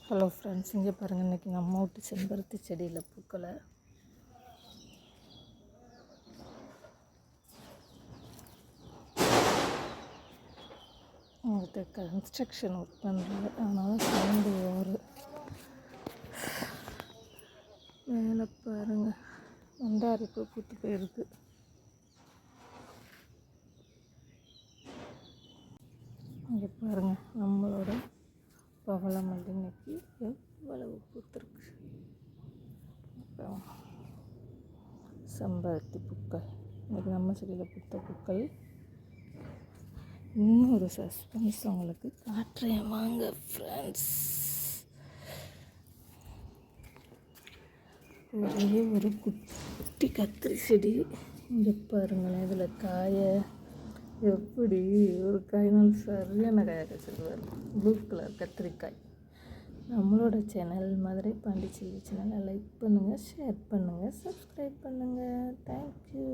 Hello friends, இங்கே பாருங்கள். இன்றைக்கி நம்ம வீட்டு செம்பருத்தி செடியில் பூக்களை உங்கள்கிட்ட கன்ஸ்ட்ரக்ஷன் ஒர்க் பண்ணுறாங்க, அதனால் சவுண்டு ஓவர். மேலே பாருங்கள், மந்தாரி பூ பூத்து போயிருக்கு. இங்கே பாருங்கள், நம்மளோட பவளமல்லி இன்னைக்கு எவ்வளவு பூத்துருக்கு. அப்புறம் செம்பருத்தி பூக்கள், இன்னைக்கு நம்ம செடியில் பூத்த பூக்கள். இன்னொரு சஸ்பென்ஸ் உங்களுக்கு காட்டுறேன் வாங்க ஃப்ரெண்ட்ஸ். ஒரே ஒரு குட்டி கத்திரி செடி இங்கே பாருங்களேன். இதில் காயை எப்படி ஒரு காய்னால் சரியான காயை வச்சுருவார். ப்ளூ கலர் கத்திரிக்காய். நம்மளோட சேனல் மதுரை பாண்டிச்சேரி சேனலை லைக் பண்ணுங்கள், ஷேர் பண்ணுங்கள், சப்ஸ்கிரைப் பண்ணுங்கள். தேங்க்யூ.